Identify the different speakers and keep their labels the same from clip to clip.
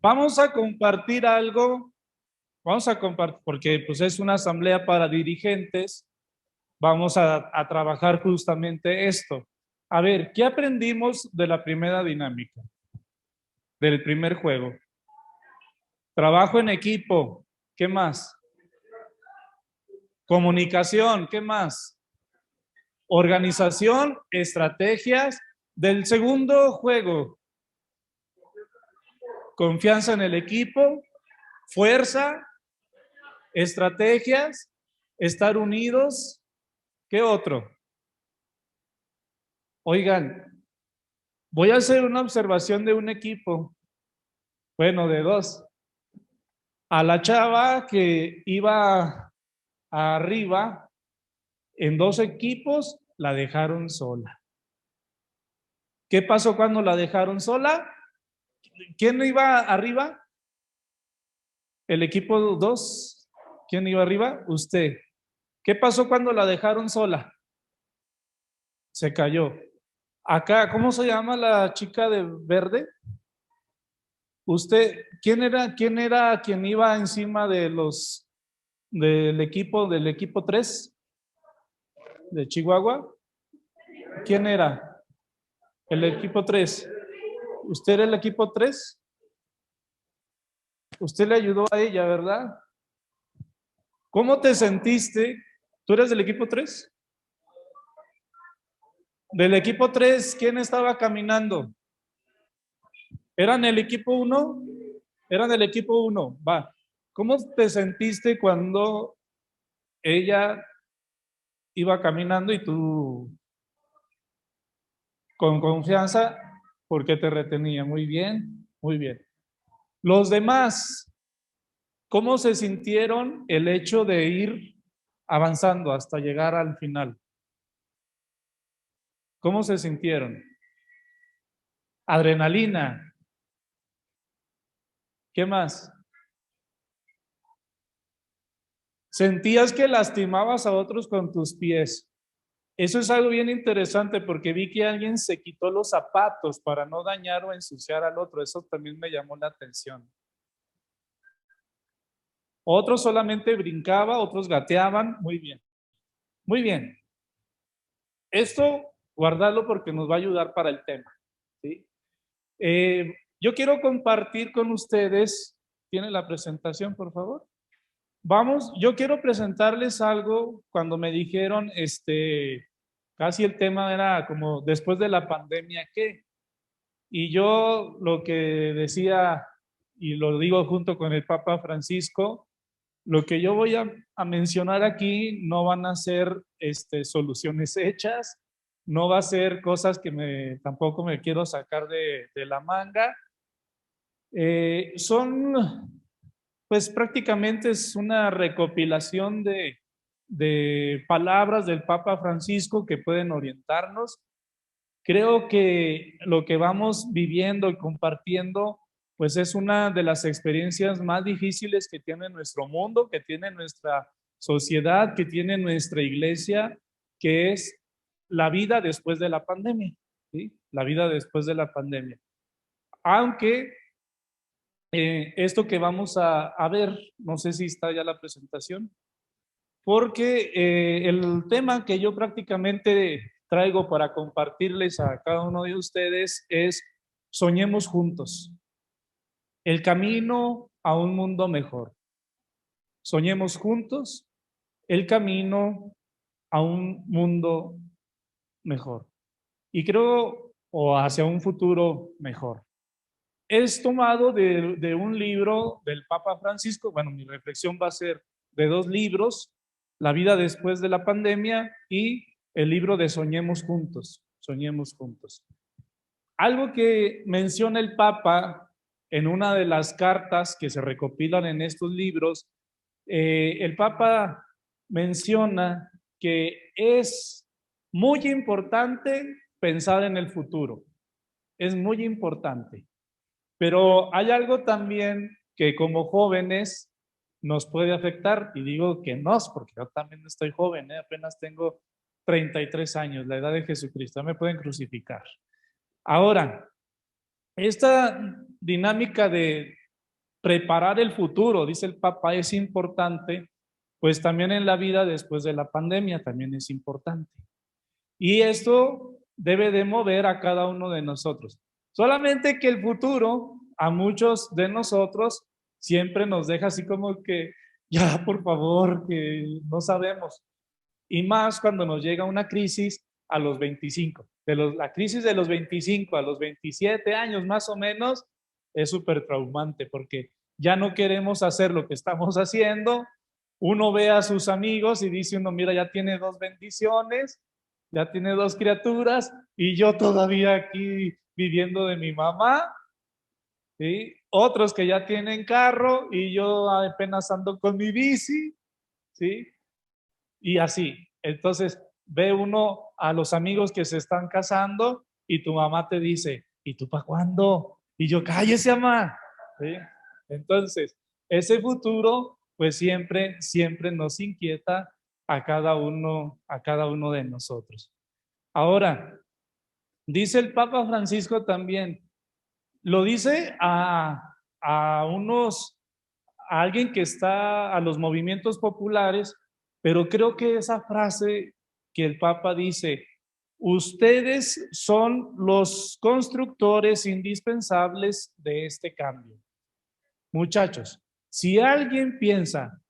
Speaker 1: Vamos a compartir algo, vamos a compartir, porque pues es una asamblea para dirigentes, vamos a trabajar justamente esto. A ver, ¿qué aprendimos de la primera dinámica, del primer juego? Trabajo en equipo, ¿qué más? Comunicación, ¿qué más? Organización, estrategias. Del segundo juego, confianza en el equipo, fuerza, estrategias, estar unidos. ¿Qué otro? Oigan, voy a hacer una observación de un equipo, bueno, de dos. A la chava que iba arriba en dos equipos, la dejaron sola. ¿Qué pasó cuando la dejaron sola? ¿Quién iba arriba? El equipo 2. ¿Quién iba arriba? Usted. ¿Qué pasó cuando la dejaron sola? Se cayó. Acá, ¿cómo se llama la chica de verde? Usted, ¿quién era quien iba encima de los del equipo 3 de Chihuahua? ¿Quién era? El equipo 3. ¿Usted era el equipo 3? Usted le ayudó a ella, ¿verdad? ¿Cómo te sentiste? ¿Tú eres del equipo 3? Del equipo 3, ¿quién estaba caminando? ¿Eran el equipo 1? Eran el equipo 1, va. ¿Cómo te sentiste cuando ella iba caminando y tú con confianza porque te retenía? Muy bien, muy bien. Los demás, ¿cómo se sintieron el hecho de ir avanzando hasta llegar al final? ¿Cómo se sintieron? Adrenalina. ¿Qué más? Sentías que lastimabas a otros con tus pies. Eso es algo bien interesante porque vi que alguien se quitó los zapatos para no dañar o ensuciar al otro. Eso también me llamó la atención. Otros solamente brincaba, otros gateaban. Muy bien. Muy bien. Esto guardarlo porque nos va a ayudar para el tema. ¿Sí? Yo quiero compartir con ustedes. ¿Tiene la presentación, por favor? Vamos, yo quiero presentarles algo cuando me dijeron, casi el tema era como después de la pandemia, ¿qué? Y yo lo que decía, y lo digo junto con el Papa Francisco, lo que yo voy a mencionar aquí no van a ser soluciones hechas, no va a ser cosas que tampoco me quiero sacar de la manga. Son, pues prácticamente es una recopilación de palabras del Papa Francisco que pueden orientarnos. Creo que lo que vamos viviendo y compartiendo, pues es una de las experiencias más difíciles que tiene nuestro mundo, que tiene nuestra sociedad, que tiene nuestra iglesia, que es la vida después de la pandemia, ¿sí? La vida después de la pandemia. Aunque esto que vamos a ver, no sé si está ya la presentación, porque el tema que yo prácticamente traigo para compartirles a cada uno de ustedes es soñemos juntos, el camino a un mundo mejor. Soñemos juntos el camino a un mundo mejor. Y creo, o hacia un futuro mejor. Es tomado de un libro del Papa Francisco. Bueno, mi reflexión va a ser de dos libros, La vida después de la pandemia y el libro de Soñemos juntos, Soñemos juntos. Algo que menciona el Papa en una de las cartas que se recopilan en estos libros, el Papa menciona que es muy importante pensar en el futuro, es muy importante. Pero hay algo también que como jóvenes nos puede afectar, y digo que nos, porque yo también estoy joven, apenas tengo 33 años, la edad de Jesucristo, me pueden crucificar. Ahora, esta dinámica preparar el futuro, dice el Papa, es importante, pues también en la vida después de la pandemia también es importante. Y esto debe de mover a cada uno de nosotros. Solamente que el futuro a muchos de nosotros siempre nos deja así como que, ya, por favor, que no sabemos. Y más cuando nos llega una crisis a los 25. La crisis de los 25 a los 27 años más o menos es súper traumante porque ya no queremos hacer lo que estamos haciendo. Uno ve a sus amigos y dice uno, mira, ya tiene 2 bendiciones, ya tiene 2 criaturas y yo todavía aquí viviendo de mi mamá, ¿sí? Otros que ya tienen carro y yo apenas ando con mi bici, ¿sí? Y así. Entonces, ve uno a los amigos que se están casando y tu mamá te dice, ¿y tú para cuándo? Y yo, cállese, mamá. ¿Sí? Entonces, ese futuro, pues siempre nos inquieta a cada uno de nosotros. Ahora, dice el Papa Francisco también, lo dice a alguien que está a los movimientos populares, pero creo que esa frase que el Papa dice, ustedes son los constructores indispensables de este cambio. Muchachos, si alguien piensa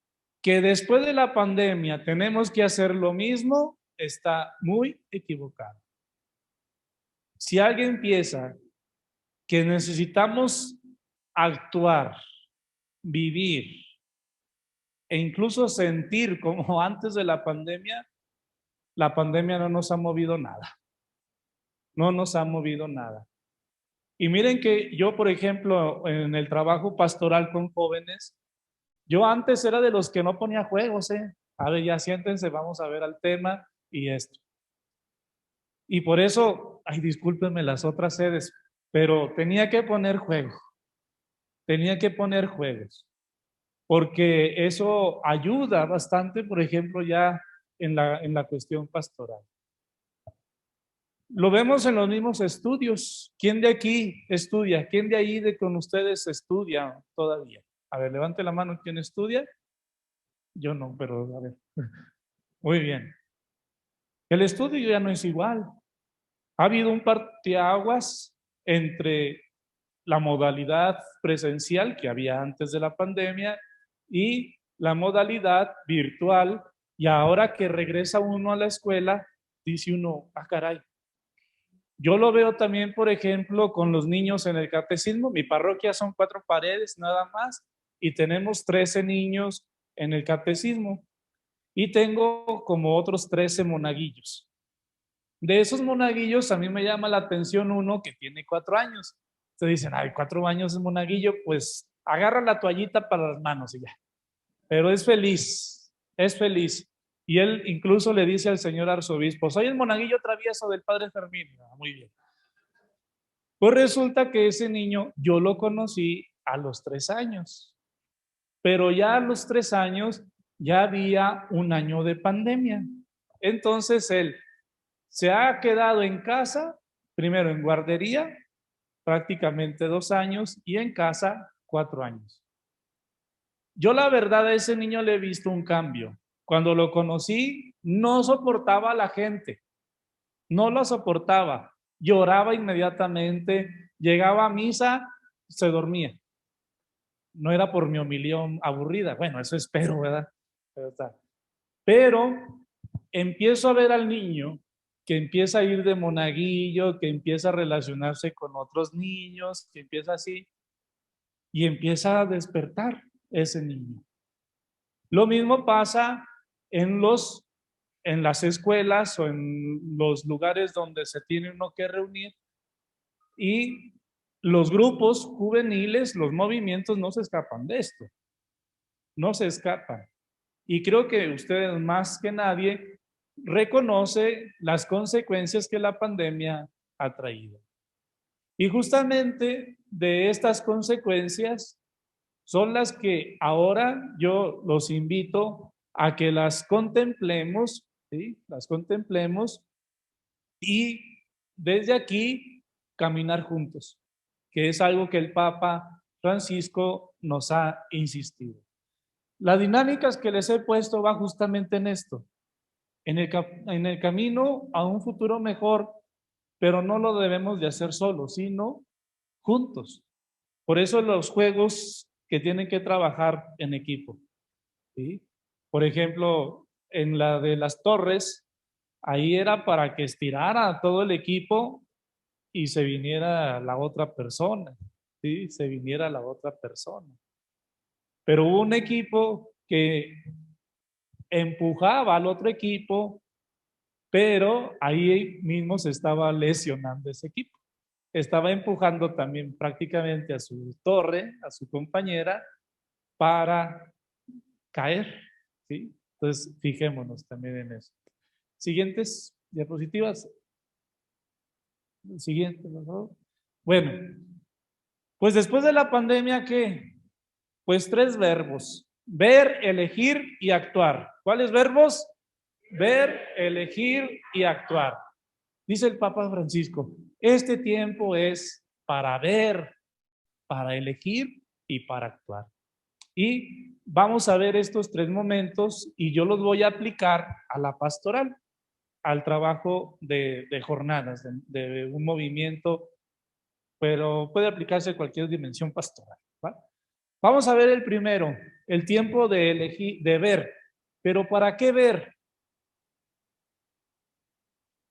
Speaker 1: que después de la pandemia tenemos que hacer lo mismo, está muy equivocado. Si alguien piensa que necesitamos actuar, vivir e incluso sentir como antes de la pandemia no nos ha movido nada. No nos ha movido nada. Y miren que yo, por ejemplo, en el trabajo pastoral con jóvenes, yo antes era de los que no ponía juegos, ¿eh? A ver, ya siéntense, vamos a ver al tema y esto. Y por eso, ay, discúlpenme las otras sedes, pero tenía que poner juegos, porque eso ayuda bastante, por ejemplo, ya en la cuestión pastoral. Lo vemos en los mismos estudios. ¿Quién de aquí estudia? ¿Quién de ahí con ustedes estudia todavía? A ver, levante la mano, ¿quién estudia? Yo no, pero a ver. Muy bien. El estudio ya no es igual. Ha habido un parteaguas entre la modalidad presencial que había antes de la pandemia y la modalidad virtual. Y ahora que regresa uno a la escuela, dice uno, ah, caray. Yo lo veo también, por ejemplo, con los niños en el catecismo. Mi parroquia son 4 paredes nada más y tenemos 13 niños en el catecismo y tengo como otros 13 monaguillos. De esos monaguillos a mí me llama la atención uno que tiene 4 años. Se dicen, ay, 4 años de monaguillo, pues agarra la toallita para las manos y ya. Pero es feliz, es feliz. Y él incluso le dice al señor arzobispo, soy el monaguillo travieso del padre Fermín. Ah, muy bien. Pues resulta que ese niño yo lo conocí a los 3 años, pero ya a los 3 años ya había un año de pandemia. Entonces él se ha quedado en casa, primero en guardería, prácticamente 2 años, y en casa 4 años. Yo la verdad a ese niño le he visto un cambio. Cuando lo conocí, no soportaba a la gente, no lo soportaba, lloraba inmediatamente, llegaba a misa, se dormía. No era por mi homilión aburrida, bueno, eso espero, ¿verdad? Pero empiezo a ver al niño que empieza a ir de monaguillo, que empieza a relacionarse con otros niños, que empieza así, y empieza a despertar ese niño. Lo mismo pasa en en las escuelas o en los lugares donde se tiene uno que reunir y los grupos juveniles, los movimientos no se escapan de esto, no se escapan. Y creo que ustedes más que nadie reconoce las consecuencias que la pandemia ha traído. Y justamente de estas consecuencias son las que ahora yo los invito a que las contemplemos, ¿sí? Las contemplemos y desde aquí caminar juntos, que es algo que el Papa Francisco nos ha insistido. Las dinámicas que les he puesto va justamente en esto, en el camino a un futuro mejor, pero no lo debemos de hacer solos, sino juntos. Por eso los juegos que tienen que trabajar en equipo, ¿sí? Por ejemplo, en la de las torres, ahí era para que estirara a todo el equipo y se viniera la otra persona, ¿sí? Se viniera la otra persona. Pero hubo un equipo que empujaba al otro equipo, pero ahí mismo se estaba lesionando ese equipo. Estaba empujando también prácticamente a su torre, a su compañera, para caer, ¿sí? Entonces, fijémonos también en eso. Siguientes diapositivas. Siguiente, por favor. Bueno, pues después de la pandemia, ¿qué? Pues tres verbos: ver, elegir y actuar. ¿Cuáles verbos? Ver, elegir y actuar. Dice el Papa Francisco, este tiempo es para ver, para elegir y para actuar. Y vamos a ver estos tres momentos y yo los voy a aplicar a la pastoral, al trabajo de jornadas, de un movimiento, pero puede aplicarse a cualquier dimensión pastoral, ¿va? Vamos a ver el primero, el tiempo de elegir, de ver. Pero ¿para qué ver?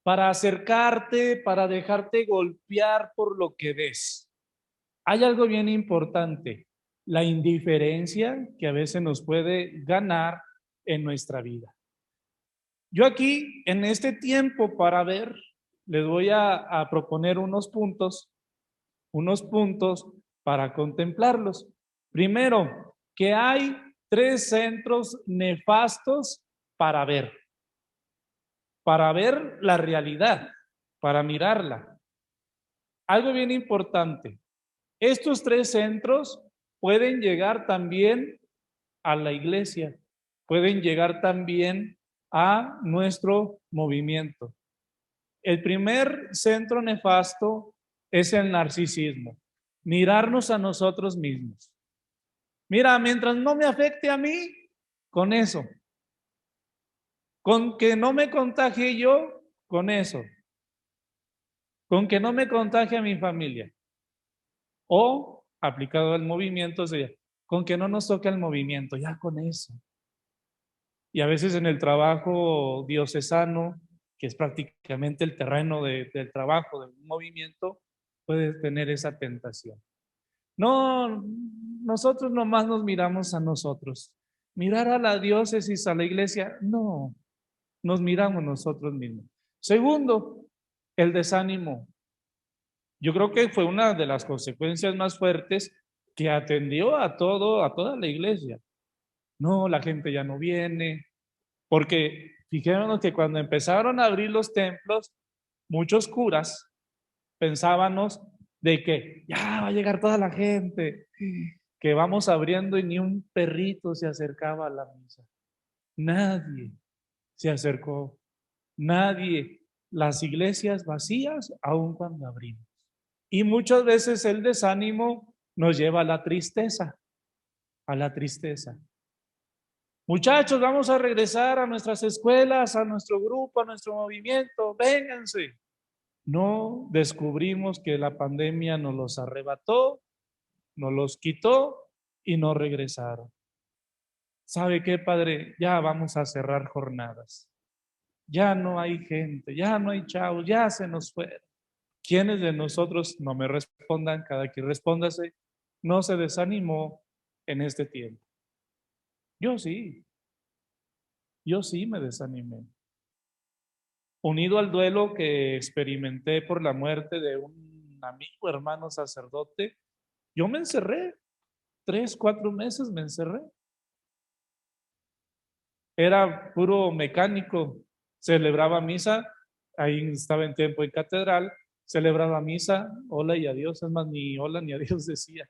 Speaker 1: Para acercarte, para dejarte golpear por lo que ves. Hay algo bien importante, la indiferencia que a veces nos puede ganar en nuestra vida. Yo aquí, en este tiempo para ver, les voy a proponer unos puntos para contemplarlos. Primero, que hay tres centros nefastos para ver la realidad, para mirarla. Algo bien importante, estos tres centros pueden llegar también a la iglesia, pueden llegar también a nuestro movimiento. El primer centro nefasto es el narcisismo, mirarnos a nosotros mismos. Mira, mientras no me afecte a mí, con eso, con que no me contagie yo, con eso, con que no me contagie a mi familia. O, aplicado al movimiento, sería, con que no nos toque el movimiento, ya con eso. Y a veces en el trabajo diocesano, que es prácticamente el terreno del trabajo, del movimiento, puedes tener esa tentación. No, nosotros nomás nos miramos a nosotros. Mirar a la diócesis, a la iglesia, no, nos miramos nosotros mismos. Segundo, el desánimo. Yo creo que fue una de las consecuencias más fuertes que atendió a toda la iglesia. No, la gente ya no viene, porque fijémonos que cuando empezaron a abrir los templos, muchos curas pensábamos de que ya va a llegar toda la gente, que vamos abriendo y ni un perrito se acercaba a la misa. Nadie se acercó, nadie. Las iglesias vacías aun cuando abrimos. Y muchas veces el desánimo nos lleva a la tristeza, a la tristeza. Muchachos, vamos a regresar a nuestras escuelas, a nuestro grupo, a nuestro movimiento. Vénganse. No descubrimos que la pandemia nos los arrebató, nos los quitó y no regresaron. ¿Sabe qué, padre? Ya vamos a cerrar jornadas. Ya no hay gente, ya no hay chavos, ya se nos fueron. ¿Quiénes de nosotros, no me respondan, cada quien respóndase, no se desanimó en este tiempo? Yo sí, yo sí me desanimé. Unido al duelo que experimenté por la muerte de un amigo, hermano sacerdote, yo me encerré, 3, 4 meses me encerré. Era puro mecánico, celebraba misa, ahí estaba en tiempo en catedral, celebraba misa, hola y adiós, es más, ni hola ni adiós decía.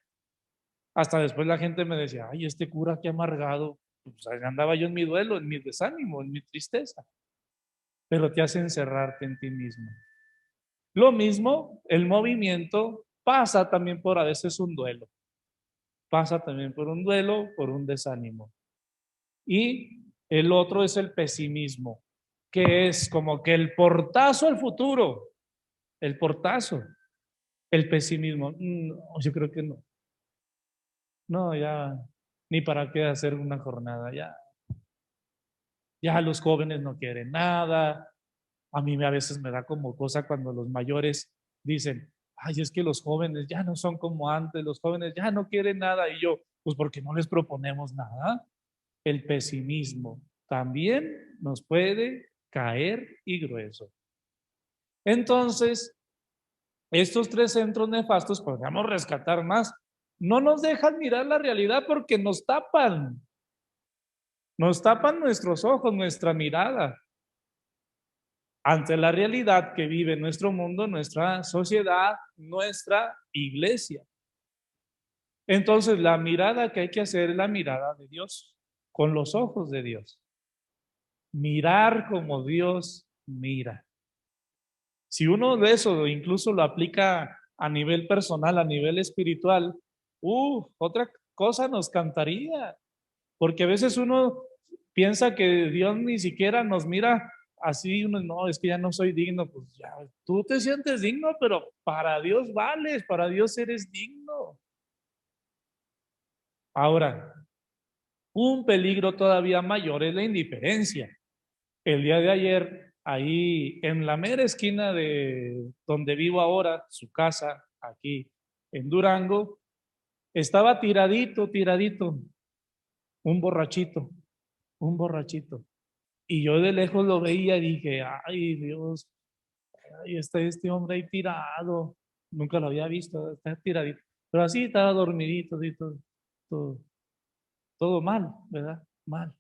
Speaker 1: Hasta después la gente me decía, ay, este cura qué amargado. Pues ahí andaba yo en mi duelo, en mi desánimo, en mi tristeza. Pero te hace encerrarte en ti mismo. Lo mismo, el movimiento pasa también por a veces un duelo. pasa también por un duelo, por un desánimo. Y el otro es el pesimismo, que es como que el portazo al futuro, el portazo, el pesimismo. No, yo creo que no. No, ya ni para qué hacer una jornada, ya los jóvenes no quieren nada. A mí a veces me da como cosa cuando los mayores dicen, ay, es que los jóvenes ya no son como antes, los jóvenes ya no quieren nada. Y yo, pues porque no les proponemos nada. El pesimismo también nos puede caer y grueso. Entonces, estos tres centros nefastos, podríamos rescatar más, no nos dejan mirar la realidad porque nos tapan nuestros ojos, nuestra mirada ante la realidad que vive nuestro mundo, nuestra sociedad, nuestra iglesia. Entonces, la mirada que hay que hacer es la mirada de Dios, con los ojos de Dios. Mirar como Dios mira. Si uno de eso incluso lo aplica a nivel personal, a nivel espiritual, otra cosa nos cantaría, porque a veces uno piensa que Dios ni siquiera nos mira así, uno no, es que ya no soy digno, pues ya, tú te sientes digno, pero para Dios vales, para Dios eres digno. Ahora, un peligro todavía mayor es la indiferencia. El día de ayer, ahí en la mera esquina de donde vivo ahora, su casa, aquí en Durango, estaba tiradito, un borrachito, un borrachito. Y yo de lejos lo veía y dije, ay Dios, ahí está este hombre ahí tirado. Nunca lo había visto, está tiradito. Pero así estaba dormidito, así todo, todo mal, ¿verdad? Mal.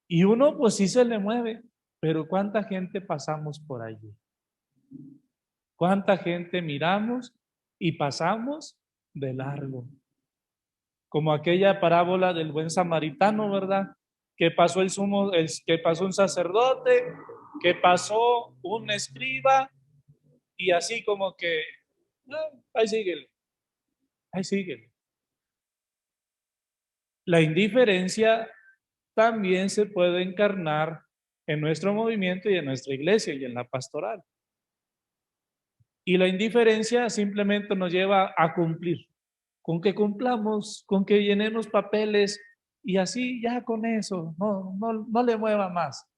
Speaker 1: Y uno pues sí se le mueve, pero ¿cuánta gente pasamos por allí? ¿Cuánta gente miramos y pasamos de largo? Como aquella parábola del buen samaritano, ¿verdad? Que pasó un sacerdote, que pasó un escriba y así como que, ahí síguele, ahí síguele. La indiferencia también se puede encarnar en nuestro movimiento y en nuestra iglesia y en la pastoral. Y la indiferencia simplemente nos lleva a cumplir. Con que cumplamos, con que llenemos papeles y así ya con eso, no le mueva más.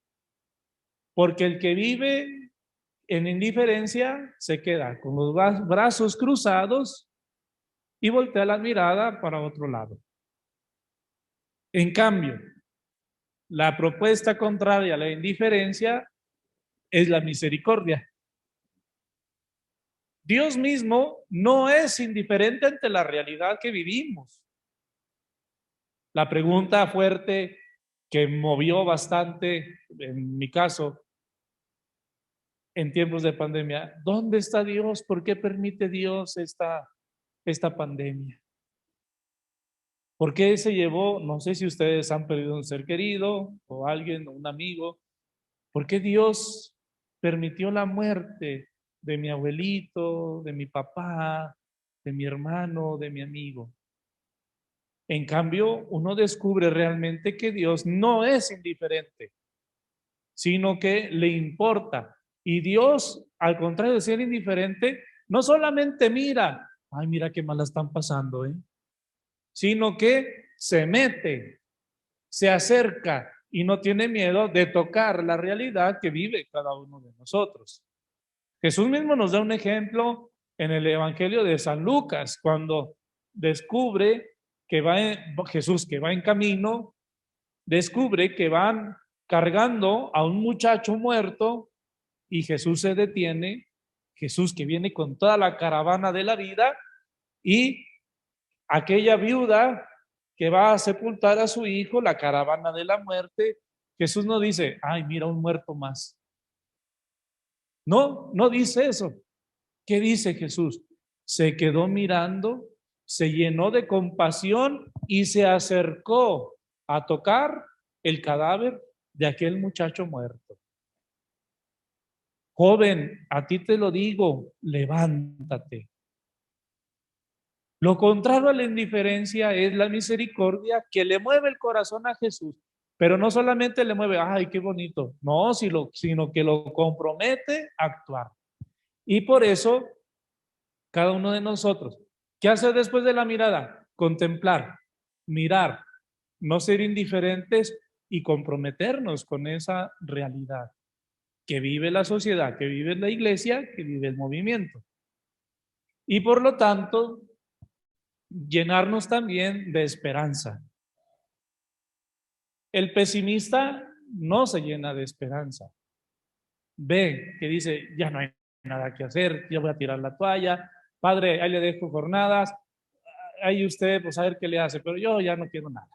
Speaker 1: Porque el que vive en indiferencia se queda con los brazos cruzados y voltea la mirada para otro lado. En cambio, la propuesta contraria a la indiferencia es la misericordia. Dios mismo no es indiferente ante la realidad que vivimos. La pregunta fuerte que movió bastante, en mi caso, en tiempos de pandemia, ¿dónde está Dios? ¿Por qué permite Dios esta pandemia? ¿Por qué se llevó? No sé si ustedes han perdido un ser querido o alguien, un amigo. ¿Por qué Dios permitió la muerte de mi abuelito, de mi papá, de mi hermano, de mi amigo? En cambio, uno descubre realmente que Dios no es indiferente, sino que le importa. Y Dios, al contrario de ser indiferente, no solamente mira, ay, mira qué mal la están pasando, sino que se mete, se acerca y no tiene miedo de tocar la realidad que vive cada uno de nosotros. Jesús mismo nos da un ejemplo en el Evangelio de San Lucas, cuando descubre que Jesús que va en camino, descubre que van cargando a un muchacho muerto y Jesús se detiene, Jesús que viene con toda la caravana de la vida y aquella viuda que va a sepultar a su hijo, la caravana de la muerte, Jesús no dice, ay, mira un muerto más. No dice eso. ¿Qué dice Jesús? Se quedó mirando, se llenó de compasión y se acercó a tocar el cadáver de aquel muchacho muerto. Joven, a ti te lo digo, levántate. Lo contrario a la indiferencia es la misericordia que le mueve el corazón a Jesús, pero no solamente le mueve, ay, qué bonito, no, sino que lo compromete a actuar. Y por eso, cada uno de nosotros, ¿qué hace después de la mirada? Contemplar, mirar, no ser indiferentes y comprometernos con esa realidad que vive la sociedad, que vive la iglesia, que vive el movimiento. Y por lo tanto, llenarnos también de esperanza. El pesimista no se llena de esperanza. Ve que dice, ya no hay nada que hacer, ya voy a tirar la toalla, padre, ahí le dejo jornadas, ahí usted, pues a ver qué le hace, pero yo ya no quiero nada.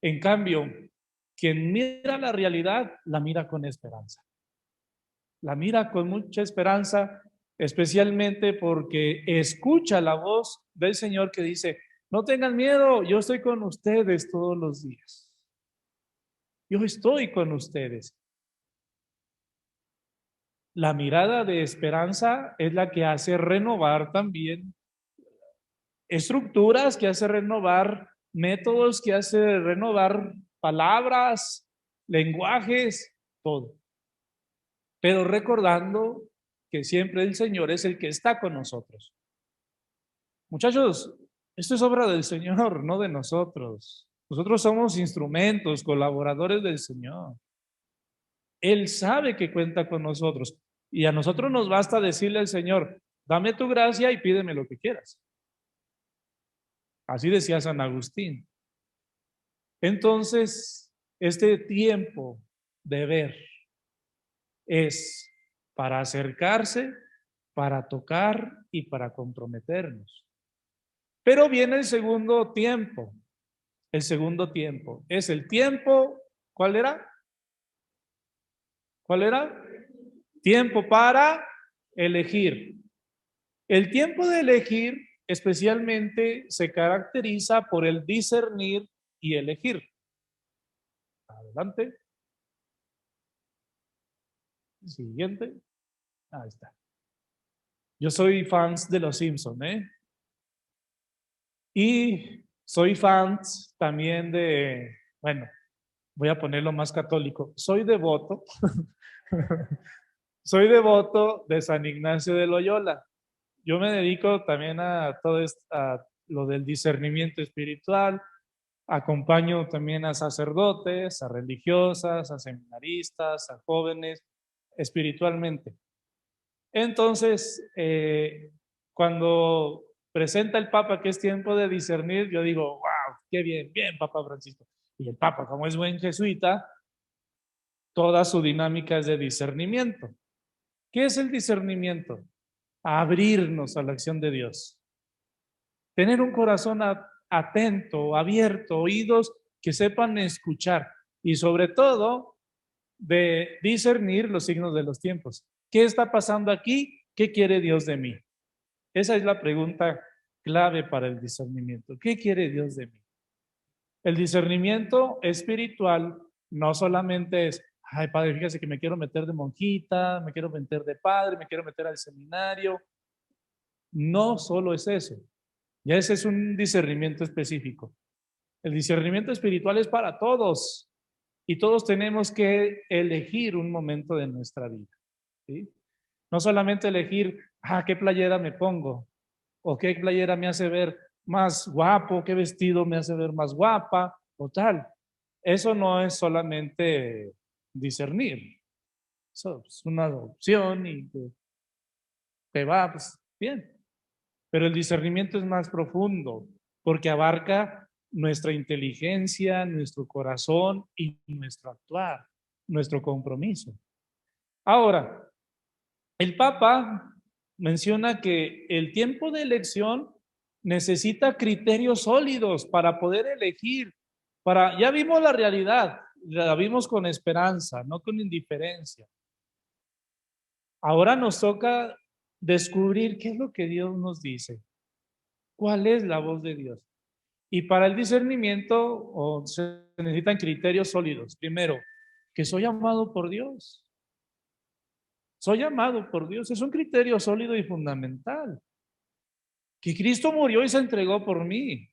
Speaker 1: En cambio, quien mira la realidad, la mira con esperanza. La mira con mucha esperanza, especialmente porque escucha la voz del Señor que dice, no tengan miedo, yo estoy con ustedes todos los días. Yo estoy con ustedes. La mirada de esperanza es la que hace renovar también estructuras, que hace renovar métodos, que hace renovar palabras, lenguajes, todo. Pero recordando que siempre el Señor es el que está con nosotros. Muchachos, esto es obra del Señor, no de nosotros. Nosotros somos instrumentos, colaboradores del Señor. Él sabe que cuenta con nosotros. Y a nosotros nos basta decirle al Señor, dame tu gracia y pídeme lo que quieras. Así decía San Agustín. Entonces, este tiempo de ver es para acercarse, para tocar y para comprometernos. Pero viene el segundo tiempo. El segundo tiempo es el tiempo, ¿cuál era? ¿Cuál era? Tiempo para elegir. El tiempo de elegir especialmente se caracteriza por el discernir y elegir. Adelante. Siguiente. Ahí está. Yo soy fans de los Simpsons, ¿eh? Y soy fans también de, bueno, voy a ponerlo más católico. Soy devoto. Soy devoto de San Ignacio de Loyola. Yo me dedico también a todo esto, a lo del discernimiento espiritual. Acompaño también a sacerdotes, a religiosas, a seminaristas, a jóvenes, espiritualmente. Entonces, cuando presenta el Papa que es tiempo de discernir, yo digo, wow, qué bien, bien, Papa Francisco. Y el Papa, como es buen jesuita, toda su dinámica es de discernimiento. ¿Qué es el discernimiento? Abrirnos a la acción de Dios. Tener un corazón atento, abierto, oídos que sepan escuchar y sobre todo de discernir los signos de los tiempos. ¿Qué está pasando aquí? ¿Qué quiere Dios de mí? Esa es la pregunta clave para el discernimiento. ¿Qué quiere Dios de mí? El discernimiento espiritual no solamente es, ay padre, fíjese que me quiero meter de monjita, me quiero meter de padre, me quiero meter al seminario. No solo es eso. Ya ese es un discernimiento específico. El discernimiento espiritual es para todos y todos tenemos que elegir un momento de nuestra vida. ¿Sí? No solamente elegir, qué playera me pongo o qué playera me hace ver más guapo, qué vestido me hace ver más guapa o tal. Eso no es solamente discernir. Eso es una opción y te va, pues bien. Pero el discernimiento es más profundo porque abarca nuestra inteligencia, nuestro corazón y nuestro actuar, nuestro compromiso. Ahora, el Papa menciona que el tiempo de elección necesita criterios sólidos para poder elegir. Ya vimos la realidad, la vimos con esperanza, no con indiferencia. Ahora nos toca descubrir qué es lo que Dios nos dice. ¿Cuál es la voz de Dios? Y para el discernimiento se necesitan criterios sólidos. Primero, que soy amado por Dios. Soy amado por Dios. Es un criterio sólido y fundamental. que Cristo murió y se entregó por mí.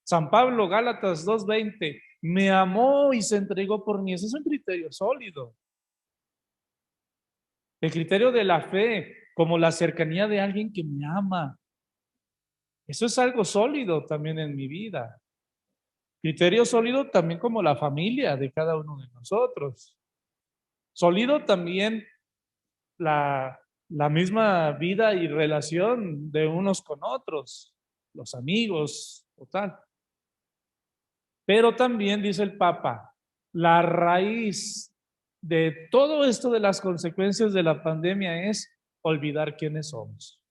Speaker 1: San Pablo, Gálatas 2:20, me amó y se entregó por mí. Ese es un criterio sólido. El criterio de la fe, como la cercanía de alguien que me ama. Eso es algo sólido también en mi vida. Criterio sólido también como la familia de cada uno de nosotros. Sólido también la misma vida y relación de unos con otros, los amigos o tal. Pero también dice el Papa, la raíz de todo esto de las consecuencias de la pandemia es olvidar quiénes somos.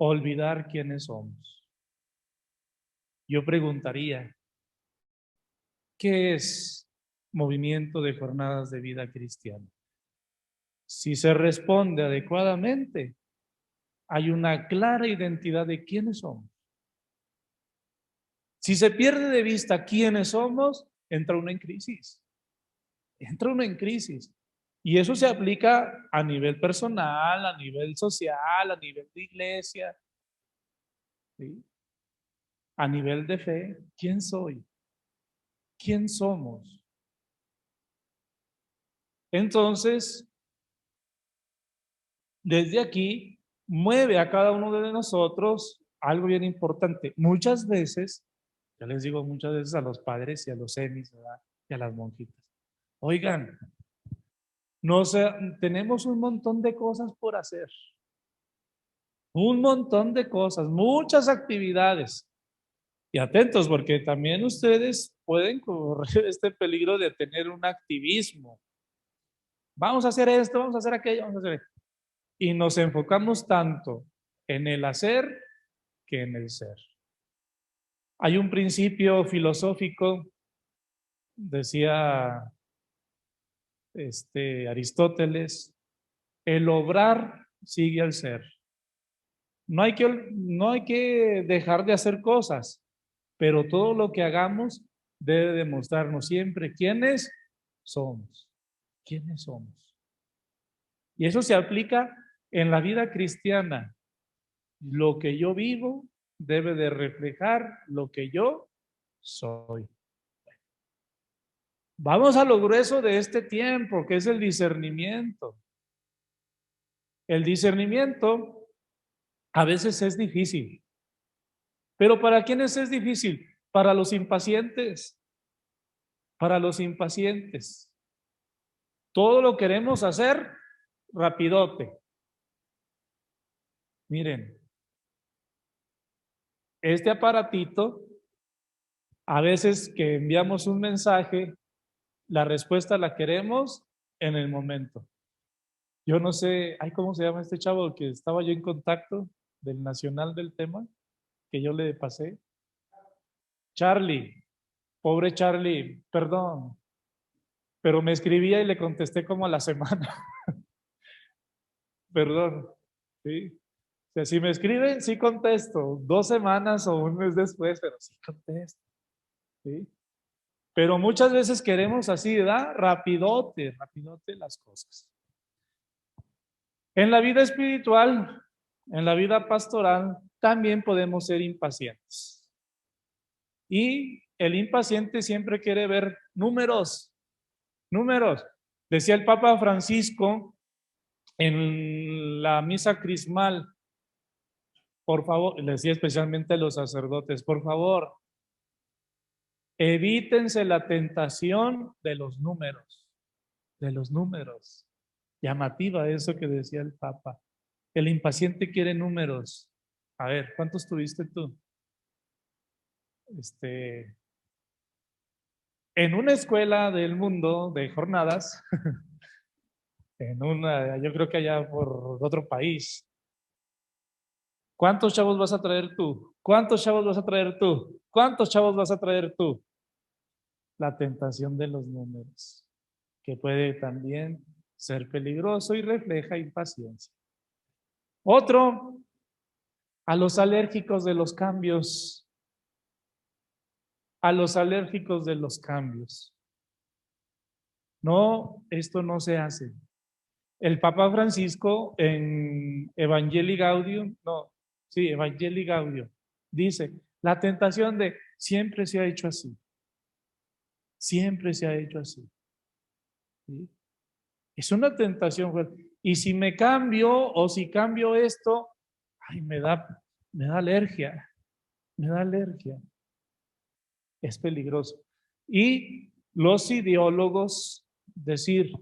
Speaker 1: Olvidar quiénes somos. Yo preguntaría, ¿qué es movimiento de jornadas de vida cristiana? Si se responde adecuadamente, hay una clara identidad de quiénes somos. Si se pierde de vista quiénes somos, entra uno en crisis. Entra uno en crisis. Y eso se aplica a nivel personal, a nivel social, a nivel de iglesia, ¿sí? A nivel de fe. ¿Quién soy? ¿Quién somos? Entonces, desde aquí, mueve a cada uno de nosotros algo bien importante. Muchas veces, yo les digo muchas veces a los padres y a los semis, ¿verdad? Y a las monjitas. Oigan, no sé, tenemos un montón de cosas por hacer. Un montón de cosas, muchas actividades. Y atentos, porque también ustedes pueden correr este peligro de tener un activismo. Vamos a hacer esto, vamos a hacer aquello, vamos a hacer esto. Y nos enfocamos tanto en el hacer que en el ser. Hay un principio filosófico, decía Aristóteles, el obrar sigue al ser. No hay que dejar de hacer cosas, pero todo lo que hagamos debe demostrarnos siempre quiénes somos. ¿Quiénes somos? Y eso se aplica en la vida cristiana. Lo que yo vivo debe de reflejar lo que yo soy. Vamos a lo grueso de este tiempo, que es el discernimiento. El discernimiento a veces es difícil, pero ¿para quiénes es difícil? Para los impacientes, para los impacientes. Todo lo queremos hacer rapidote. Miren, este aparatito, a veces que enviamos un mensaje, la respuesta la queremos en el momento. Yo no sé, ay, ¿cómo se llama este chavo que estaba yo en contacto del nacional del tema que yo le pasé? Charlie, pobre Charlie, perdón, pero me escribía y le contesté como a la semana, perdón, ¿sí? O sea, si me escriben, sí contesto, 2 semanas o un mes después, pero sí contesto, ¿sí? Pero muchas veces queremos así, ¿verdad? Rapidote, rapidote las cosas. En la vida espiritual, en la vida pastoral, también podemos ser impacientes. Y el impaciente siempre quiere ver números, números. Decía el Papa Francisco en la misa crismal, por favor, le decía especialmente a los sacerdotes, por favor, evítense la tentación de los números, de los números. Llamativa eso que decía el Papa. El impaciente quiere números. A ver, ¿cuántos tuviste tú? En una escuela del mundo de jornadas, yo creo que allá por otro país, ¿cuántos chavos vas a traer tú? ¿Cuántos chavos vas a traer tú? ¿Cuántos chavos vas a traer tú? La tentación de los números, que puede también ser peligroso y refleja impaciencia. Otro, a los alérgicos de los cambios, a los alérgicos de los cambios. No, esto no se hace. El Papa Francisco en Evangelii Gaudium, no, Sí, Evangelii Gaudium. Dice, la tentación de siempre se ha hecho así. Siempre se ha hecho así. ¿Sí? Es una tentación fuerte. Y si me cambio o si cambio esto, ay, me da alergia. Me da alergia. Es peligroso. Y los ideólogos, decir,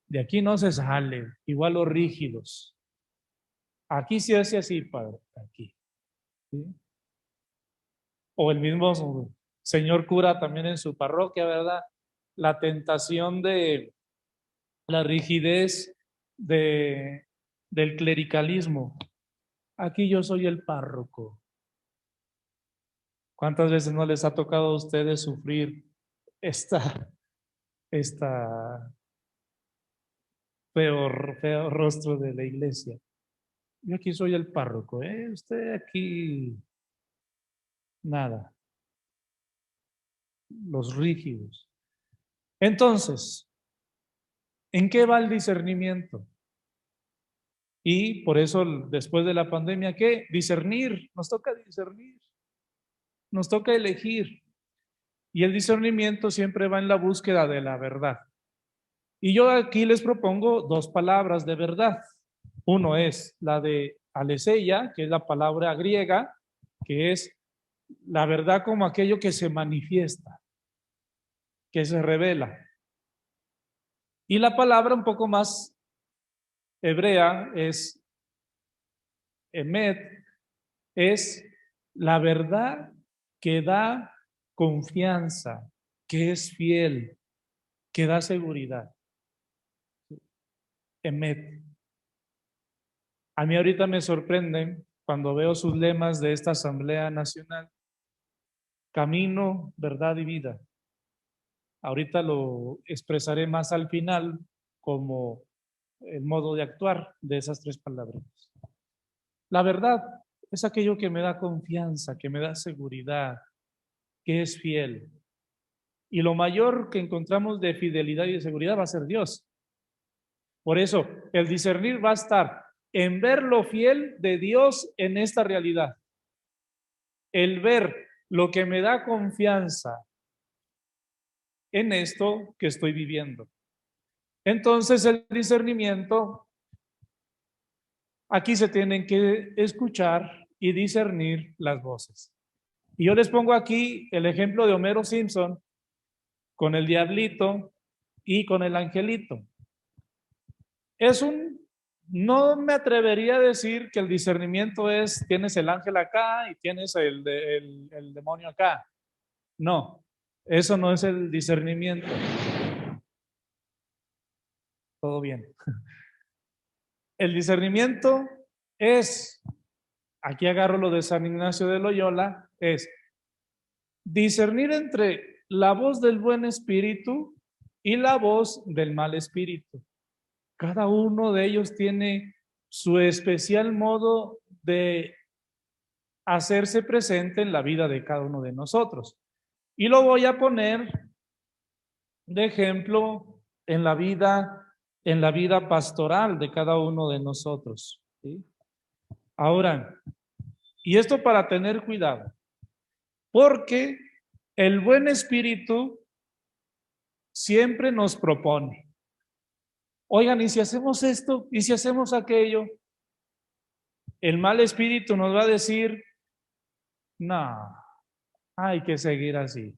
Speaker 1: de aquí no se sale, igual los rígidos. Aquí se hace así, padre, aquí. ¿Sí? O el mismo señor cura también en su parroquia, ¿verdad? La tentación de la rigidez de, del clericalismo. Aquí yo soy el párroco. ¿Cuántas veces no les ha tocado a ustedes sufrir esta feo rostro de la iglesia? Yo aquí soy el párroco, ¿eh? Usted aquí nada, los rígidos. Entonces, ¿en qué va el discernimiento? Y por eso después de la pandemia, ¿qué? Discernir, nos toca discernir, nos toca elegir. Y el discernimiento siempre va en la búsqueda de la verdad. Y yo aquí les propongo dos palabras de verdad. Uno es la de aletheia, que es la palabra griega, que es la verdad como aquello que se manifiesta, que se revela. Y la palabra un poco más hebrea es emet, es la verdad que da confianza, que es fiel, que da seguridad. Emet. A mí ahorita me sorprenden cuando veo sus lemas de esta Asamblea Nacional. Camino, verdad y vida. Ahorita lo expresaré más al final como el modo de actuar de esas tres palabras. La verdad es aquello que me da confianza, que me da seguridad, que es fiel. Y lo mayor que encontramos de fidelidad y de seguridad va a ser Dios. Por eso, el discernir va a estar en ver lo fiel de Dios en esta realidad. El ver lo que me da confianza en esto que estoy viviendo. Entonces, el discernimiento, aquí se tienen que escuchar y discernir las voces. Y yo les pongo aquí el ejemplo de Homero Simpson con el diablito y con el angelito. No me atrevería a decir que el discernimiento es, tienes el ángel acá y tienes el demonio acá. No, eso no es el discernimiento. Todo bien. El discernimiento es, aquí agarro lo de San Ignacio de Loyola, es discernir entre la voz del buen espíritu y la voz del mal espíritu. Cada uno de ellos tiene su especial modo de hacerse presente en la vida de cada uno de nosotros. Y lo voy a poner de ejemplo en la vida pastoral de cada uno de nosotros. ¿Sí? Ahora, y esto para tener cuidado, porque el buen espíritu siempre nos propone. Oigan, ¿y si hacemos esto? ¿Y si hacemos aquello? El mal espíritu nos va a decir, no, hay que seguir así.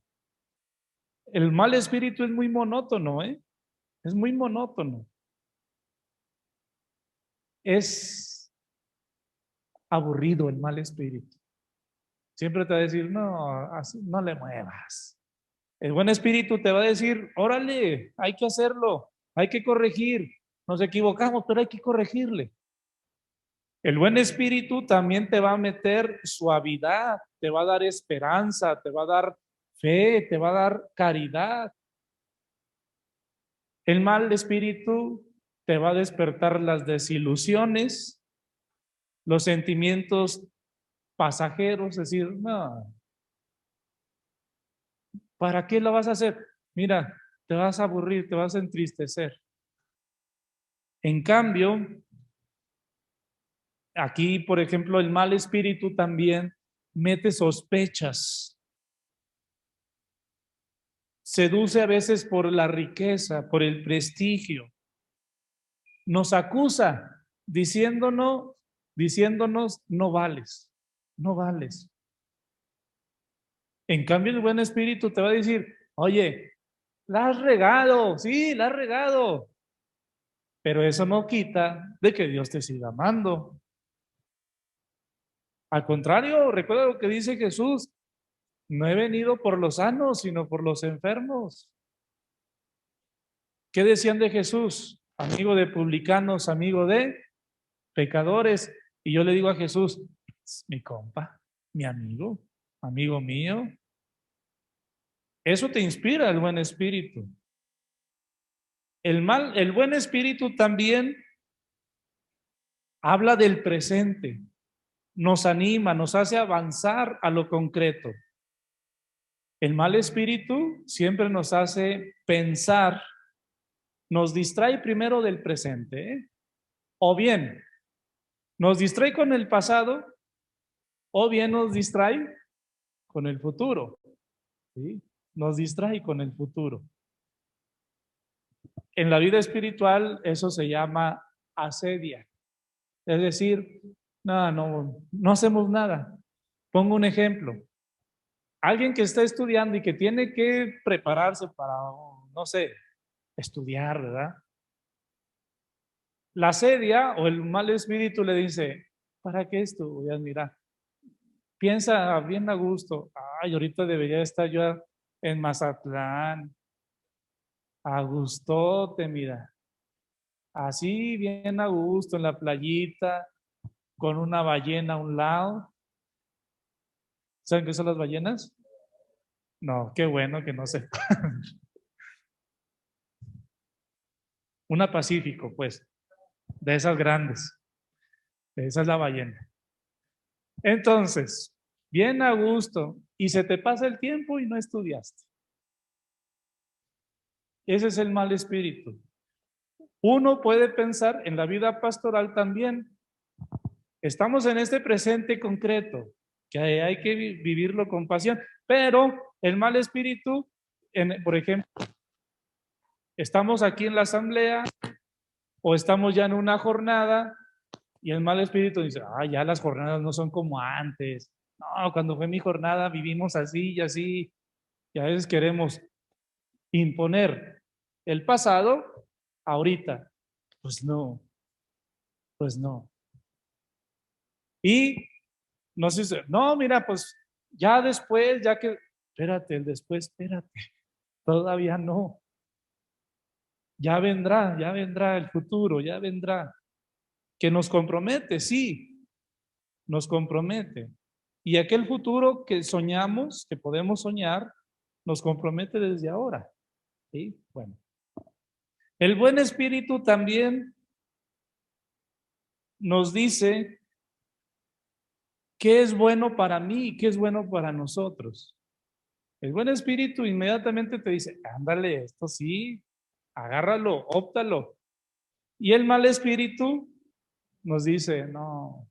Speaker 1: El mal espíritu es muy monótono, ¿eh? Es muy monótono. Es aburrido el mal espíritu. Siempre te va a decir, no, así, no le muevas. El buen espíritu te va a decir, órale, hay que hacerlo, hay que corregir. Nos equivocamos, pero hay que corregirle. El buen espíritu también te va a meter suavidad, te va a dar esperanza, te va a dar fe, te va a dar caridad. El mal espíritu te va a despertar las desilusiones, los sentimientos pasajeros, es decir, no, ¿para qué lo vas a hacer? Mira, te vas a aburrir, te vas a entristecer. En cambio, Aquí, por ejemplo, el mal espíritu también mete sospechas. Seduce a veces por la riqueza, por el prestigio. Nos acusa diciéndonos, no vales, no vales. En cambio, el buen espíritu te va a decir, oye, la has regado, sí, la has regado. Pero eso no quita de que Dios te siga amando. Al contrario, recuerda lo que dice Jesús, no he venido por los sanos, sino por los enfermos. ¿Qué decían de Jesús? Amigo de publicanos, amigo de pecadores. Y yo le digo a Jesús, mi compa, mi amigo, amigo mío. Eso te inspira el buen espíritu. El buen espíritu también habla del presente, nos anima, nos hace avanzar a lo concreto. El mal espíritu siempre nos hace pensar, nos distrae primero del presente, ¿eh? O bien nos distrae con el pasado, o bien nos distrae con el futuro, ¿sí? Nos distrae con el futuro. En la vida espiritual eso se llama asedia. Es decir, no hacemos nada. Pongo un ejemplo. Alguien que está estudiando y que tiene que prepararse para, no sé, estudiar, ¿verdad? La asedia o el mal espíritu le dice, ¿para qué estudias? Mira, piensa bien a gusto. Ay, ahorita debería estar yo en Mazatlán, a gustote, mira. Así bien a gusto en la playita, con una ballena a un lado. ¿Saben qué son las ballenas? No, qué bueno que no sé. Una Pacífico, pues, de esas grandes. Esa es la ballena. Entonces, bien a gusto, y se te pasa el tiempo y no estudiaste. Ese es el mal espíritu. Uno puede pensar en la vida pastoral también. Estamos en este presente concreto, que hay que vivirlo con pasión, pero el mal espíritu, por ejemplo, estamos aquí en la asamblea o estamos ya en una jornada y el mal espíritu dice, ya las jornadas no son como antes. No, cuando fue mi jornada vivimos así y así. Y a veces queremos imponer el pasado ahorita. Pues no, pues no. Y no sé, no, mira, pues ya después, ya que, espérate, el después, espérate, todavía no. Ya vendrá el futuro, ya vendrá. Que nos compromete, sí, nos compromete. Y aquel futuro que soñamos, que podemos soñar, nos compromete desde ahora. ¿Sí? Bueno. El buen espíritu también nos dice qué es bueno para mí y qué es bueno para nosotros. El buen espíritu inmediatamente te dice, ándale, esto sí, agárralo, óptalo. Y el mal espíritu nos dice, no,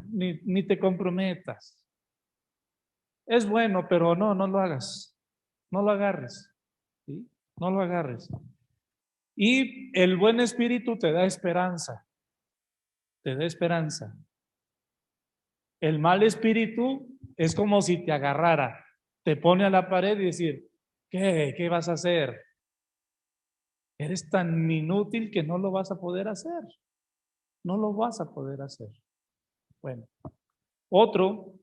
Speaker 1: ni te comprometas. Es bueno, pero no lo hagas. No lo agarres. ¿Sí? No lo agarres. Y el buen espíritu te da esperanza. Te da esperanza. El mal espíritu es como si te agarrara, te pone a la pared y decir, ¿qué vas a hacer? Eres tan inútil que no lo vas a poder hacer. No lo vas a poder hacer. Bueno, otro,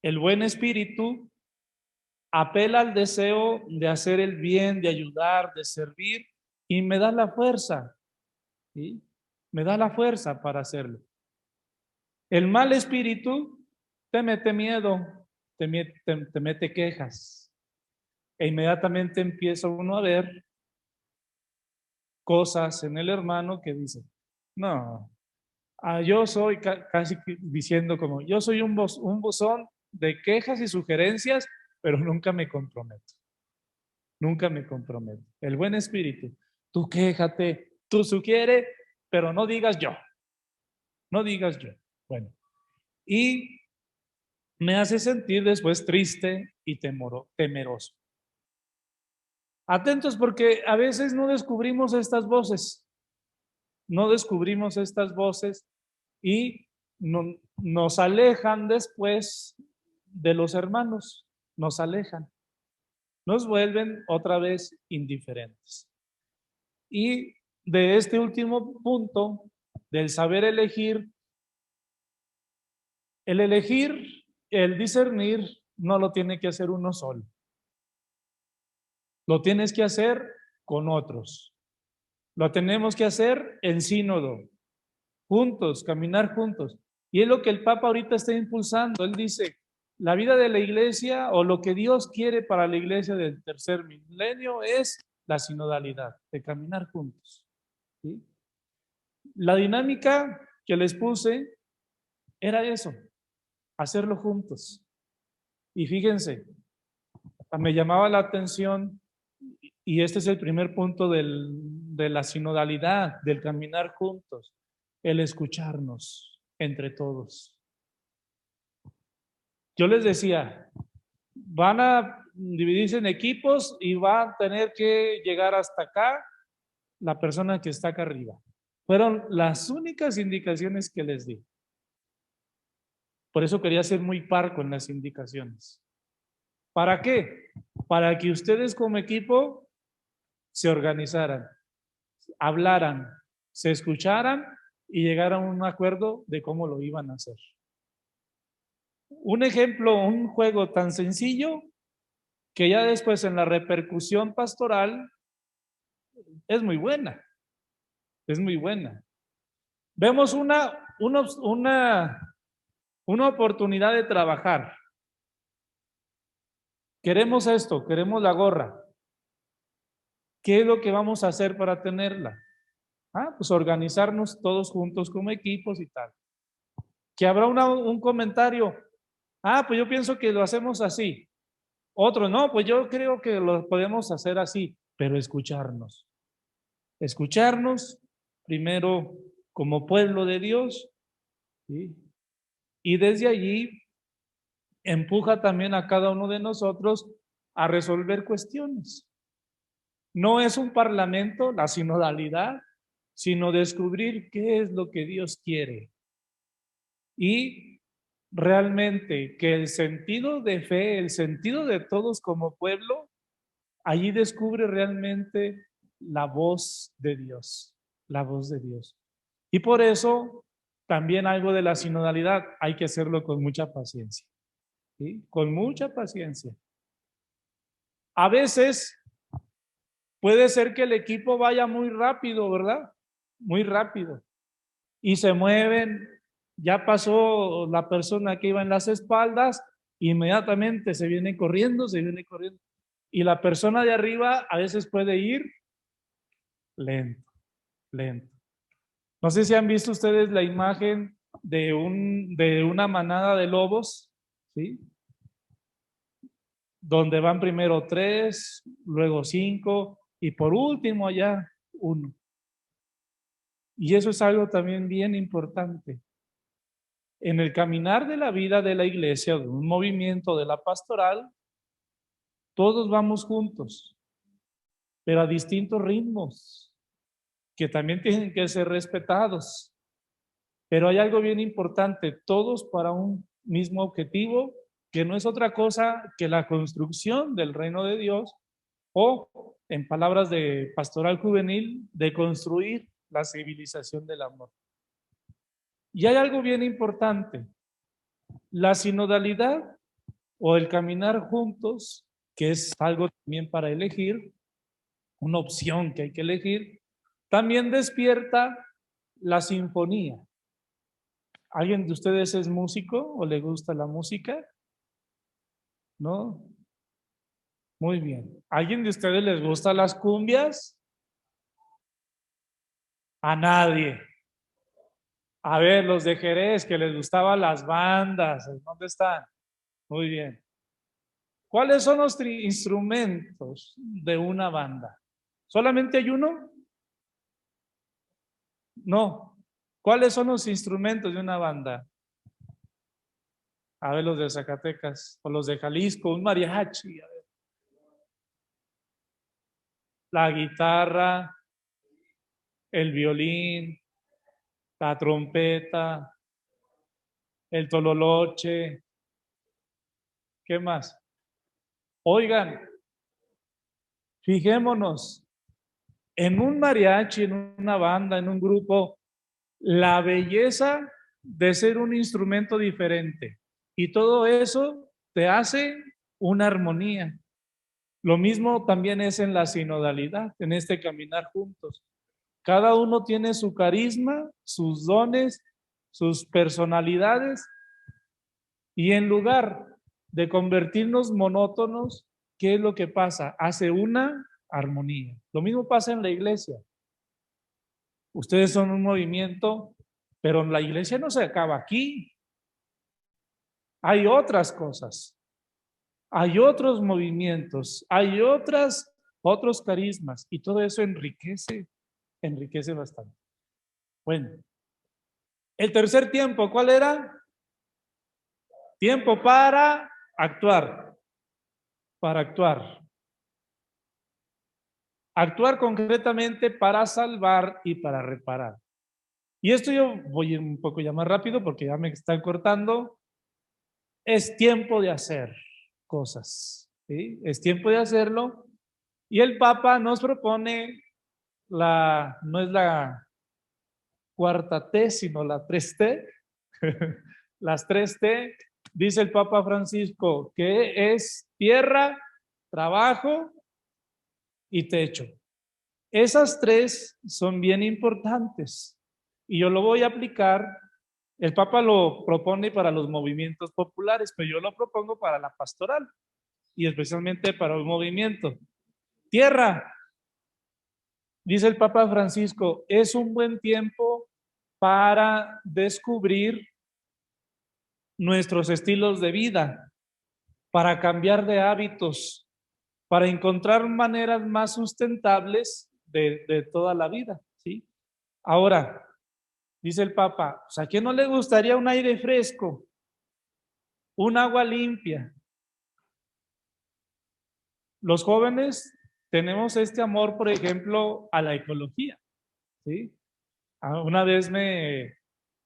Speaker 1: el buen espíritu apela al deseo de hacer el bien, de ayudar, de servir y me da la fuerza, ¿sí? Me da la fuerza para hacerlo. El mal espíritu te mete miedo, te mete quejas e inmediatamente empieza uno a ver cosas en el hermano que dice, no, yo soy casi diciendo como, yo soy un buzón de quejas y sugerencias, pero nunca me comprometo. Nunca me comprometo. El buen espíritu, tú quéjate, tú sugiere, pero no digas yo, no digas yo. Bueno, y me hace sentir después triste y temeroso. Atentos porque a veces no descubrimos estas voces, no descubrimos estas voces y nos alejan después de los hermanos, nos alejan, nos vuelven otra vez indiferentes. Y de este último punto, del saber elegir, el elegir, el discernir, no lo tiene que hacer uno solo. Lo tienes que hacer con otros. Lo tenemos que hacer en sínodo, juntos, caminar juntos. Y es lo que el Papa ahorita está impulsando. Él dice, la vida de la iglesia o lo que Dios quiere para la iglesia del tercer milenio es la sinodalidad, de caminar juntos. ¿Sí? La dinámica que les puse era eso, hacerlo juntos. Y fíjense, me llamaba la atención, y este es el primer punto de la sinodalidad, del caminar juntos, el escucharnos entre todos. Yo les decía, van a dividirse en equipos y van a tener que llegar hasta acá la persona que está acá arriba. Fueron las únicas indicaciones que les di. Por eso quería ser muy parco en las indicaciones. ¿Para qué? Para que ustedes como equipo se organizaran, hablaran, se escucharan y llegaran a un acuerdo de cómo lo iban a hacer. Un ejemplo, un juego tan sencillo que ya después en la repercusión pastoral es muy buena, es muy buena. Vemos una oportunidad de trabajar. Queremos esto, queremos la gorra. ¿Qué es lo que vamos a hacer para tenerla? Pues organizarnos todos juntos como equipos y tal. Que habrá un comentario. Pues yo pienso que lo hacemos así. Otro, no, pues yo creo que lo podemos hacer así, pero escucharnos. Escucharnos primero como pueblo de Dios, ¿sí? Y desde allí empuja también a cada uno de nosotros a resolver cuestiones. No es un parlamento, la sinodalidad, sino descubrir qué es lo que Dios quiere. Y realmente que el sentido de fe, el sentido de todos como pueblo, allí descubre realmente la voz de Dios, la voz de Dios. Y por eso también algo de la sinodalidad hay que hacerlo con mucha paciencia, ¿sí? Con mucha paciencia. A veces puede ser que el equipo vaya muy rápido, ¿verdad? Muy rápido. Y se mueven, ya pasó la persona que iba en las espaldas, inmediatamente se viene corriendo, se viene corriendo. Y la persona de arriba a veces puede ir lento, lento. No sé si han visto ustedes la imagen de una manada de lobos, ¿sí? Donde van primero 3, luego 5 y por último allá 1. Y eso es algo también bien importante. En el caminar de la vida de la iglesia, de un movimiento de la pastoral, todos vamos juntos, pero a distintos ritmos, que también tienen que ser respetados. Pero hay algo bien importante, todos para un mismo objetivo, que no es otra cosa que la construcción del reino de Dios, o, en palabras de pastoral juvenil, de construir la civilización del amor. Y hay algo bien importante, la sinodalidad o el caminar juntos, que es algo también para elegir, una opción que hay que elegir, también despierta la sinfonía. ¿Alguien de ustedes es músico o le gusta la música? ¿No? Muy bien. ¿Alguien de ustedes les gusta las cumbias? A nadie. A ver, los de Jerez que les gustaban las bandas, ¿dónde están? Muy bien. ¿Cuáles son los instrumentos de una banda? ¿Solamente hay uno? No. ¿Cuáles son los instrumentos de una banda? A ver, los de Zacatecas o los de Jalisco, un mariachi. A ver. La guitarra, el violín, la trompeta, el tololoche. ¿Qué más? Oigan, fijémonos, en un mariachi, en una banda, en un grupo, la belleza de ser un instrumento diferente. Y todo eso te hace una armonía. Lo mismo también es en la sinodalidad, en este caminar juntos. Cada uno tiene su carisma, sus dones, sus personalidades, y en lugar de convertirnos monótonos, ¿qué es lo que pasa? Hace una armonía. Lo mismo pasa en la iglesia. Ustedes son un movimiento, pero la iglesia no se acaba aquí. Hay otras cosas, hay otros movimientos, hay otros carismas, y todo eso enriquece bastante. Bueno, el tercer tiempo, ¿cuál era? Tiempo para actuar. Actuar concretamente para salvar y para reparar. Y esto yo voy un poco ya más rápido porque ya me están cortando. Es tiempo de hacer cosas, ¿sí? Es tiempo de hacerlo. Y el Papa nos propone no es la cuarta T, sino la 3T. Las 3T, dice el Papa Francisco, que es tierra, trabajo y techo. Esas tres son bien importantes y yo lo voy a aplicar. El Papa lo propone para los movimientos populares, pero yo lo propongo para la pastoral y especialmente para el movimiento. Tierra, dice el Papa Francisco, es un buen tiempo para descubrir nuestros estilos de vida, para cambiar de hábitos, para encontrar maneras más sustentables de toda la vida, ¿sí? Ahora, dice el Papa, ¿a quién no le gustaría un aire fresco, un agua limpia? Los jóvenes tenemos este amor, por ejemplo, a la ecología, ¿sí? Una vez me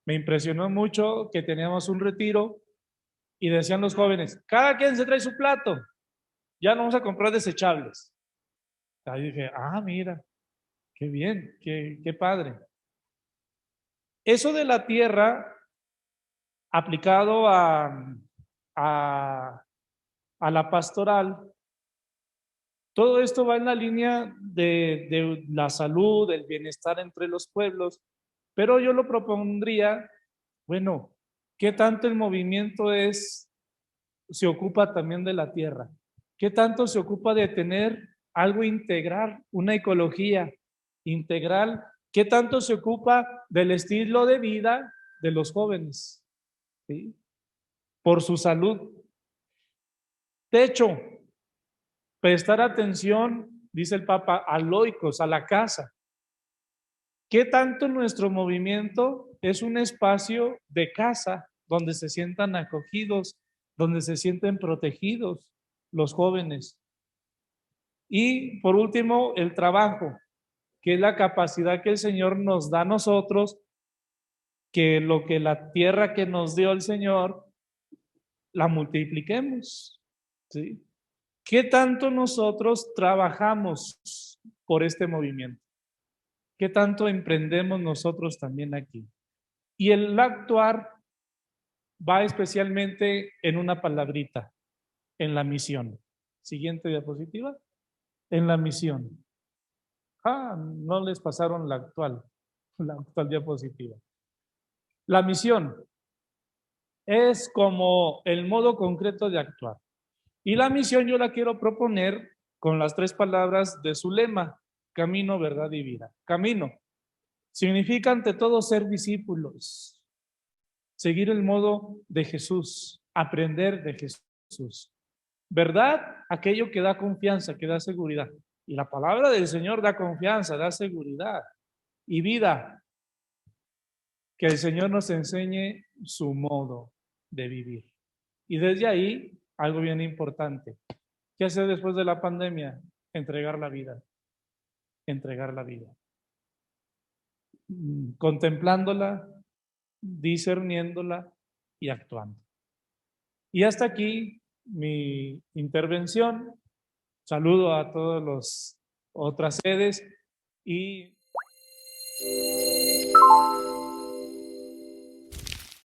Speaker 1: impresionó mucho que teníamos un retiro y decían los jóvenes, cada quien se trae su plato, ya no vamos a comprar desechables. Ahí dije, mira, qué bien, qué padre. Eso de la tierra aplicado a, a la pastoral, todo esto va en la línea de la salud, del bienestar entre los pueblos, pero yo lo propondría, bueno, ¿qué tanto el movimiento se ocupa también de la tierra? ¿Qué tanto se ocupa de tener algo integral, una ecología integral? ¿Qué tanto se ocupa del estilo de vida de los jóvenes? ¿Sí? Por su salud. Techo, prestar atención, dice el Papa, a loicos, a la casa. ¿Qué tanto nuestro movimiento es un espacio de casa donde se sientan acogidos, donde se sienten protegidos los jóvenes? Y por último, el trabajo, que es la capacidad que el Señor nos da a nosotros, que lo que la tierra que nos dio el Señor, la multipliquemos, ¿sí? ¿Qué tanto nosotros trabajamos por este movimiento? ¿Qué tanto emprendemos nosotros también aquí? Y el actuar va especialmente en una palabrita, en la misión. Siguiente diapositiva. En la misión. No les pasaron la actual diapositiva. La misión es como el modo concreto de actuar. Y la misión yo la quiero proponer con las tres palabras de su lema, camino, verdad y vida. Camino significa ante todo ser discípulos, seguir el modo de Jesús, aprender de Jesús. Verdad, aquello que da confianza, que da seguridad. Y la palabra del Señor da confianza, da seguridad. Y vida, Que el Señor nos enseñe su modo de vivir. Y desde ahí, algo bien importante. ¿Qué hacer después de la pandemia? Entregar la vida. Entregar la vida. Contemplándola, discerniéndola y actuando. Y hasta aquí mi intervención. Saludo a todas las otras sedes y